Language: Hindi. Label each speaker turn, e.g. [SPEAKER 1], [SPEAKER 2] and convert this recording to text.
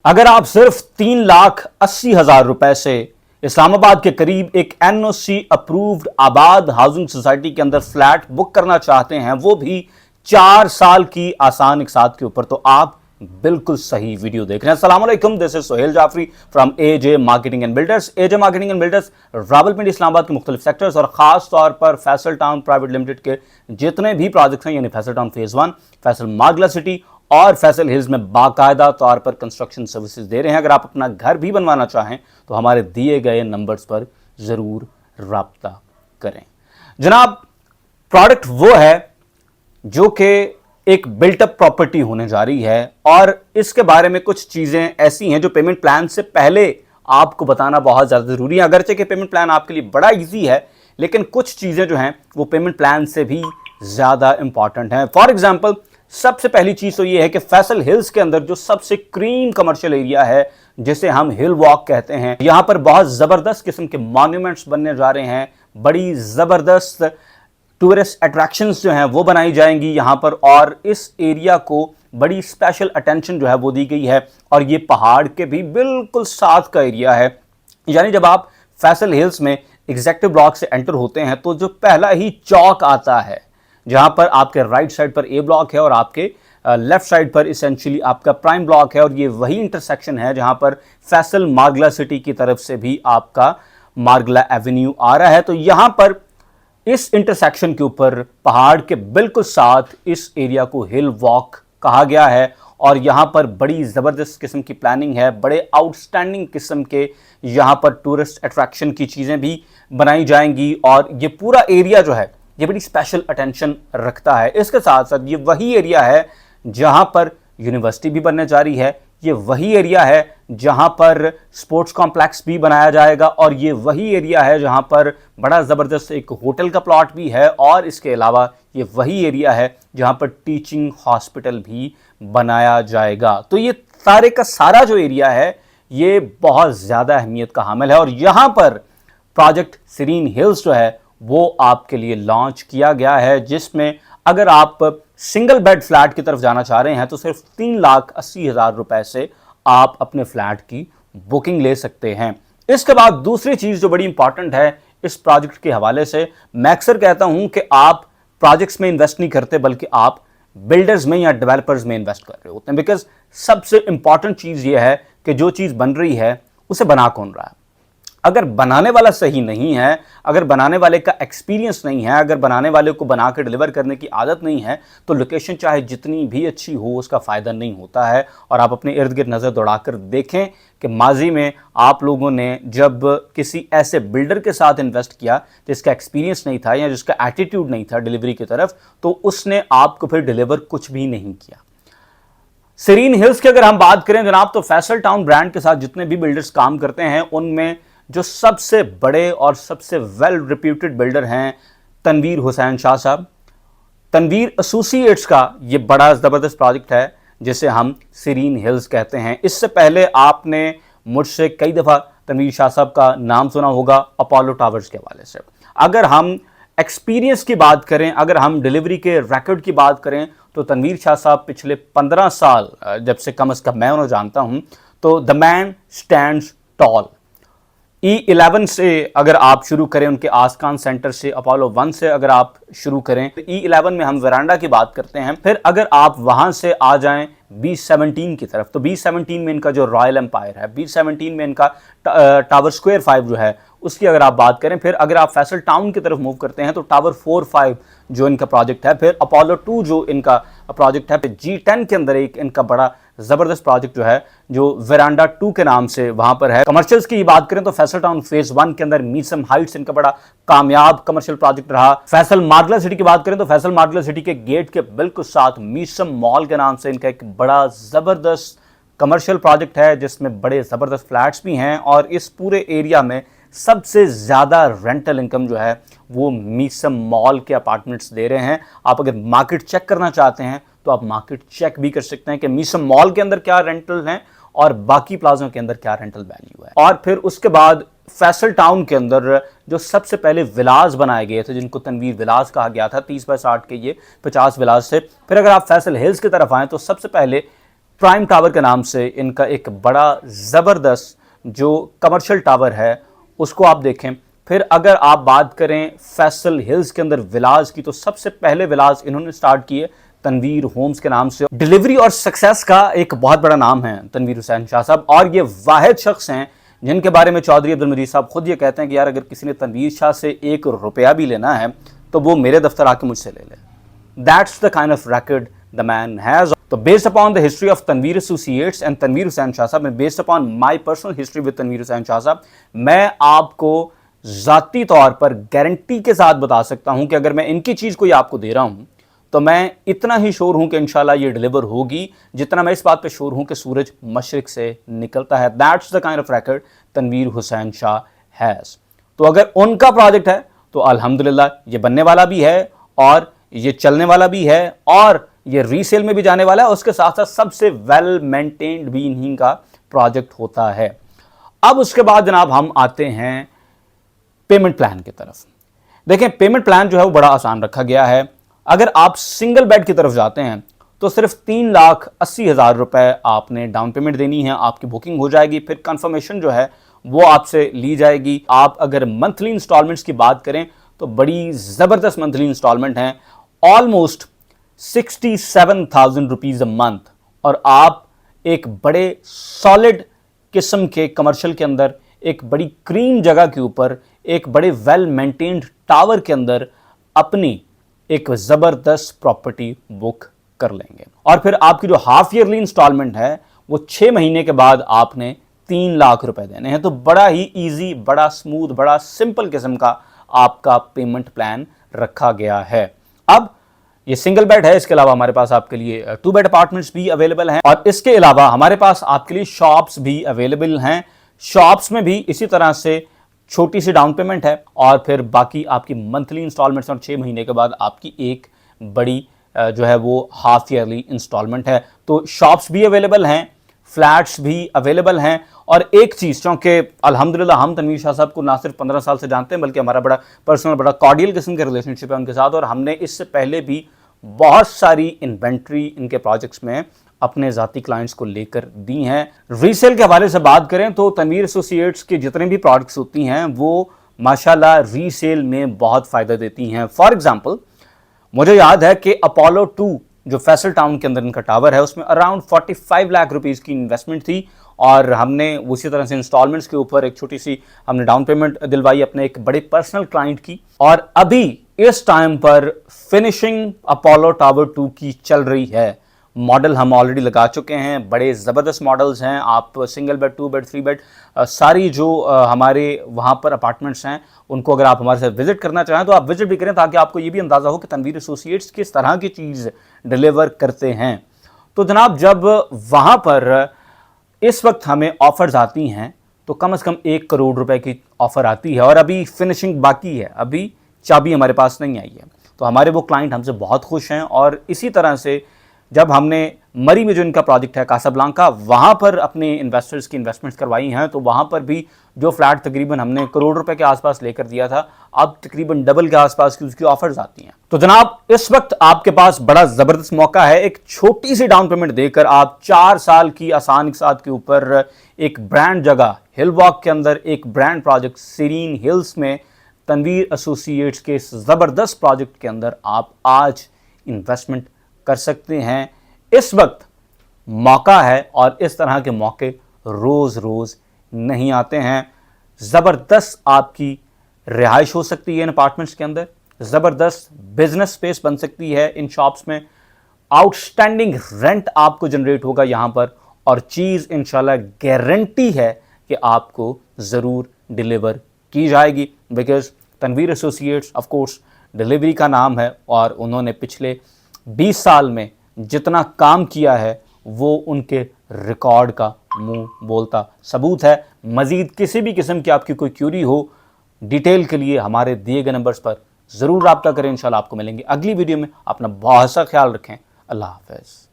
[SPEAKER 1] अगर आप सिर्फ 3,80,000 रुपए से इस्लामाबाद के करीब एक एनओसी अप्रूव्ड आबाद हाउसिंग सोसाइटी के अंदर फ्लैट बुक करना चाहते हैं, वो भी 4 साल की आसान इकसात के ऊपर, तो आप बिल्कुल सही वीडियो देख रहे हैं। अस्सलाम वालेकुम, this is Sohail Jafri from AJ marketing and builders. AJ marketing and builders Rawalpindi Islamabad के मुख्तलिफ सेक्टर्स और खास तौर पर फैसल टाउन प्राइवेट लिमिटेड के जितने भी प्रोजेक्ट्स हैं, यानी फैसल टाउन फेज 1, फैसल मार्गला सिटी और फैसल हिल्स में बाकायदा तौर पर कंस्ट्रक्शन सर्विसेज दे रहे हैं। अगर आप अपना घर भी बनवाना चाहें तो हमारे दिए गए नंबर्स पर जरूर राब्ता करें। जनाब, प्रोडक्ट वो है जो कि एक बिल्टअप प्रॉपर्टी होने जा रही है और इसके बारे में कुछ चीजें ऐसी हैं जो पेमेंट प्लान से पहले आपको बताना बहुत ज्यादा जरूरी है। अगरचे कि पेमेंट प्लान आपके लिए बड़ा इजी है, लेकिन कुछ चीजें जो हैं वो पेमेंट प्लान से भी ज्यादा इंपॉर्टेंट हैं। फॉर एग्जाम्पल, सबसे पहली चीज तो यह है कि फैसल हिल्स के अंदर जो सबसे क्रीम कमर्शियल एरिया है, जिसे हम हिल वॉक कहते हैं, यहां पर बहुत जबरदस्त किस्म के मॉन्यूमेंट्स बनने जा रहे हैं। बड़ी जबरदस्त टूरिस्ट अट्रैक्शंस जो हैं वो बनाई जाएंगी यहां पर, और इस एरिया को बड़ी स्पेशल अटेंशन जो है वो दी गई है। और ये पहाड़ के भी बिल्कुल साथ का एरिया है। यानी जब आप फैसल हिल्स में एग्जेक्टिव ब्लॉक से एंटर होते हैं तो जो पहला ही चौक आता है, जहां पर आपके राइट साइड पर ए ब्लॉक है और आपके लेफ्ट साइड पर इसेंशियली आपका प्राइम ब्लॉक है, और ये वही इंटरसेक्शन है जहां पर फैसल मार्गला सिटी की तरफ से भी आपका मार्गला एवेन्यू आ रहा है। तो यहां पर इस इंटरसेक्शन के ऊपर पहाड़ के बिल्कुल साथ इस एरिया को हिल वॉक कहा गया है, और यहां पर बड़ी जबरदस्त किस्म की प्लानिंग है। बड़े आउटस्टैंडिंग किस्म के यहां पर टूरिस्ट अट्रैक्शन की चीजें भी बनाई जाएंगी, और ये पूरा एरिया जो है ये बड़ी स्पेशल अटेंशन रखता है। इसके साथ साथ ये वही एरिया है जहां पर यूनिवर्सिटी भी बनने जा रही है, ये वही एरिया है जहां पर स्पोर्ट्स कॉम्प्लेक्स भी बनाया जाएगा, और ये वही एरिया है जहां पर बड़ा ज़बरदस्त एक होटल का प्लॉट भी है, और इसके अलावा ये वही एरिया है जहां पर टीचिंग हॉस्पिटल भी बनाया जाएगा। तो ये सारे का सारा जो एरिया है ये बहुत ज़्यादा अहमियत का हामिल है, और यहां पर प्रोजेक्ट सीरीन हिल्स जो है वो आपके लिए लॉन्च किया गया है, जिसमें अगर आप सिंगल बेड फ्लैट की तरफ जाना चाह रहे हैं तो सिर्फ 3,80,000 रुपए से आप अपने फ्लैट की बुकिंग ले सकते हैं। इसके बाद दूसरी चीज जो बड़ी इंपॉर्टेंट है इस प्रोजेक्ट के हवाले से, मैं अक्सर कहता हूं कि आप प्रोजेक्ट्स में इन्वेस्ट नहीं करते बल्कि आप बिल्डर्स में या डेवलपर्स में इन्वेस्ट कर रहे होते हैं। बिकॉज सबसे इंपॉर्टेंट चीज यह है कि जो चीज बन रही है उसे बना कौन रहा है। अगर बनाने वाला सही नहीं है, अगर बनाने वाले का एक्सपीरियंस नहीं है, अगर बनाने वाले को बना के डिलीवर करने की आदत नहीं है, तो लोकेशन चाहे जितनी भी अच्छी हो उसका फ़ायदा नहीं होता है। और आप अपने इर्द गिर्द नज़र दौड़ाकर देखें कि माजी में आप लोगों ने जब किसी ऐसे बिल्डर के साथ इन्वेस्ट किया जिसका एक्सपीरियंस नहीं था या जिसका एटीट्यूड नहीं था डिलीवरी की तरफ, तो उसने आपको फिर डिलीवर कुछ भी नहीं किया। सीरीन हिल्स की अगर हम बात करें जनाब, तो फैसल टाउन ब्रांड के साथ जितने भी बिल्डर्स काम करते हैं उनमें जो सबसे बड़े और सबसे वेल रिप्यूटेड बिल्डर हैं तनवीर हुसैन शाह साहब। तनवीर एसोसिएट्स का ये बड़ा ज़बरदस्त प्रोजेक्ट है जिसे हम सीरीन हिल्स कहते हैं। इससे पहले आपने मुझसे कई दफ़ा तनवीर शाह साहब का नाम सुना होगा अपोलो टावर्स के हवाले से। अगर हम एक्सपीरियंस की बात करें, अगर हम डिलीवरी के रिकॉर्ड की बात करें, तो तनवीर शाह साहब पिछले 15 साल जब से कम मैं उन्हें जानता हूं, तो the man stands toll. E11 से अगर आप शुरू करें, उनके आसकान सेंटर से, अपोलो 1 से अगर आप शुरू करें, तो E11 में हम वरांडा की बात करते हैं। फिर अगर आप वहां से आ जाएं B17 की तरफ, तो B17 में इनका जो रॉयल एम्पायर है, B17 में इनका टावर स्क्वायर 5 जो है उसकी अगर आप बात करें, फिर अगर आप फैसल टाउन की तरफ मूव करते हैं तो टावर 4-5 जो इनका प्रोजेक्ट है, फिर अपोलो 2 जो इनका प्रोजेक्ट है, फिर G10 के अंदर एक इनका बड़ा जबरदस्त प्रोजेक्ट जो है जो वेरांडा 2 के नाम से वहां पर है। कमर्शियल्स की बात करें तो फैसल टाउन फेज 1 के अंदर मीसम हाइट्स इनका बड़ा कामयाब कमर्शियल प्रोजेक्ट रहा। फैसल मार्गला सिटी की बात करें तो फैसल मार्गला सिटी के गेट के बिल्कुल साथ मीसम मॉल के नाम से इनका एक बड़ा जबरदस्त कमर्शियल प्रोजेक्ट है जिसमें बड़े जबरदस्त फ्लैट्स भी हैं, और इस पूरे एरिया में सबसे ज्यादा रेंटल इनकम जो है वो मीसम मॉल के अपार्टमेंट्स दे रहे हैं। आप अगर मार्केट चेक करना चाहते हैं तो आप मार्केट चेक भी कर सकते हैं कि मीसम मॉल के अंदर क्या रेंटल हैं और बाकी प्लाजों के अंदर क्या रेंटल वैल्यू है। और फिर उसके बाद फैसल टाउन के अंदर जो सबसे पहले विलास बनाए गए थे जिनको तनवीर विलास कहा गया था, 30 बाय 60 के ये 50 विलास से। फिर अगर आप फैसल हिल्स की तरफ आएँ तो सबसे पहले प्राइम टावर के नाम से इनका एक बड़ा ज़बरदस्त जो कमर्शियल टावर है उसको आप देखें। फिर अगर आप बात करें फैसल हिल्स के अंदर विलाज की, तो सबसे पहले विलाज इन्होंने स्टार्ट किए तनवीर होम्स के नाम से। डिलीवरी और सक्सेस का एक बहुत बड़ा नाम है तनवीर हुसैन शाह साहब, और ये वाहिद शख्स हैं जिनके बारे में चौधरी अब्दुल मजीद साहब खुद ये कहते हैं कि यार अगर किसी ने तनवीर शाह से 1 रुपया भी लेना है तो वो मेरे दफ्तर आके मुझसे ले ले। That's the kind of record the man has. So based upon the history of Tanveer Associates and Tanveer Hussain Shah Sahab, and based upon my personal history with Tanveer Hussain Shah Sahab, मैं आपको ज़ाती तौर पर गारंटी के साथ बता सकता हूं कि अगर मैं इनकी चीज़ कोई आपको दे रहा हूं तो मैं इतना ही श्योर हूं कि इंशाल्लाह ये डिलीवर होगी जितना मैं इस बात पे श्योर हूं कि सूरज मशरिक से निकलता है। That's the kind of record Tanveer Hussain Shah has. तो अगर उनका प्रोजेक्ट है तो अल्हम्दुलिल्लाह ये बनने वाला भी है और ये चलने वाला भी है और ये रीसेल में भी जाने वाला है। उसके साथ साथ सबसे वेल मेंटेन्ड भी इन्हीं का प्रोजेक्ट होता है। अब उसके बाद जनाब हम आते हैं पेमेंट प्लान की तरफ। देखें पेमेंट प्लान जो है वो बड़ा आसान रखा गया है। अगर आप सिंगल बेड की तरफ जाते हैं तो सिर्फ 3,80,000 रुपए आपने डाउन पेमेंट देनी है, आपकी बुकिंग हो जाएगी। फिर कंफर्मेशन जो है वो आपसे ली जाएगी। आप अगर मंथली इंस्टॉलमेंट्स की बात करें तो बड़ी ज़बरदस्त मंथली इंस्टॉलमेंट हैं, ऑलमोस्ट 67,000 रुपीज़ अ मंथ, और आप एक बड़े सॉलिड किस्म के कमर्शियल के अंदर एक बड़ी क्रीम जगह के ऊपर एक बड़े वेल मेंटेन्ड टावर के अंदर अपनी एक ज़बरदस्त प्रॉपर्टी बुक कर लेंगे। और फिर आपकी जो हाफ ईयरली इंस्टॉलमेंट है वो 6 महीने के बाद आपने 3 लाख रुपए देने हैं। तो बड़ा ही इजी, बड़ा स्मूथ, बड़ा सिंपल किस्म का आपका पेमेंट प्लान रखा गया है। अब ये सिंगल बेड है, इसके अलावा हमारे पास आपके लिए 2 बेड अपार्टमेंट्स भी अवेलेबल हैं, और इसके अलावा हमारे पास आपके लिए शॉप्स भी अवेलेबल हैं। शॉप्स में भी इसी तरह से छोटी सी डाउन पेमेंट है और फिर बाकी आपकी मंथली इंस्टॉलमेंट्स और 6 महीने के बाद आपकी एक बड़ी जो है वो हाफ ईयरली इंस्टॉलमेंट है। तो शॉप्स भी अवेलेबल हैं, फ्लैट्स भी अवेलेबल हैं। और एक चीज़, क्योंकि अल्हम्दुलिल्लाह हम तनवीर शाह साहब को ना सिर्फ 15 साल से जानते हैं बल्कि हमारा बड़ा पर्सनल, बड़ा कॉर्डियल किस्म का रिलेशनशिप है उनके साथ, और हमने इससे पहले भी बहुत सारी इन्वेंट्री इनके प्रोजेक्ट्स में अपने ज़ाती क्लाइंट्स को लेकर दी हैं। रीसेल के हवाले से बात करें तो तनवीर एसोसिएट्स के जितने भी प्रोडक्ट्स होती हैं वो माशाल्लाह रीसेल में बहुत फ़ायदा देती हैं। फॉर एग्जांपल मुझे याद है कि अपोलो 2 जो फैसल टाउन के अंदर इनका टावर है उसमें अराउंड 45 लाख रुपीज़ की इन्वेस्टमेंट थी, और हमने उसी तरह से इंस्टॉलमेंट्स के ऊपर एक छोटी सी हमने डाउन पेमेंट दिलवाई अपने एक बड़े पर्सनल क्लाइंट की। और अभी इस टाइम पर फिनिशिंग अपोलो टावर 2 की चल रही है। मॉडल हम ऑलरेडी लगा चुके हैं, बड़े ज़बरदस्त मॉडल्स हैं। आप सिंगल बेड, 2 बेड, 3 बेड सारी जो हमारे वहाँ पर अपार्टमेंट्स हैं उनको अगर आप हमारे साथ विजिट करना चाहें तो आप विजिट भी करें, ताकि आपको ये भी अंदाज़ा हो कि तनवीर एसोसिएट्स किस तरह की चीज़ डिलीवर करते हैं। तो जनाब जब वहाँ पर इस वक्त हमें ऑफ़र्स आती हैं तो कम से कम 1 करोड़ रुपए की ऑफ़र आती है, और अभी फिनिशिंग बाकी है, अभी चाबी हमारे पास नहीं आई है। तो हमारे वो क्लाइंट हमसे बहुत खुश हैं। और इसी तरह से जब हमने मरी में जो इनका प्रोजेक्ट है कासाब्लांका, वहाँ पर अपने इन्वेस्टर्स की इन्वेस्टमेंट्स करवाई हैं, तो वहाँ पर भी जो फ्लैट तकरीबन हमने करोड़ रुपए के आसपास लेकर दिया था, अब तकरीबन डबल के आसपास की उसकी ऑफर्स आती हैं। तो जनाब इस वक्त आपके पास बड़ा ज़बरदस्त मौका है, एक छोटी सी डाउन पेमेंट देकर आप 4 साल की आसान के साथ के ऊपर एक ब्रांड जगह हिल वॉक के अंदर एक ब्रांड प्रोजेक्ट सीरीन हिल्स में तनवीर एसोसिएट्स के इस ज़बरदस्त प्रोजेक्ट के अंदर आप आज इन्वेस्टमेंट कर सकते हैं। इस वक्त मौका है और इस तरह के मौके रोज़ रोज़ नहीं आते हैं। ज़बरदस्त आपकी रिहाइश हो सकती है इन अपार्टमेंट्स के अंदर, ज़बरदस्त बिजनेस स्पेस बन सकती है इन शॉप्स में, आउटस्टैंडिंग रेंट आपको जनरेट होगा यहाँ पर, और चीज़ इंशाल्लाह गारंटी है कि आपको ज़रूर डिलीवर की जाएगी। Because Tanveer associates of course delivery का नाम है, और उन्होंने पिछले 20 साल में जितना काम किया है वो उनके रिकॉर्ड का मुंह बोलता सबूत है। मज़ीद किसी भी किस्म की आपकी कोई क्यूरी हो, डिटेल के लिए हमारे दिए गए नंबर्स पर ज़रूर रब्ता करें। इंशाल्लाह आपको मिलेंगे अगली वीडियो में। अपना बहुत सा ख्याल रखें। अल्लाह हाफ़िज़।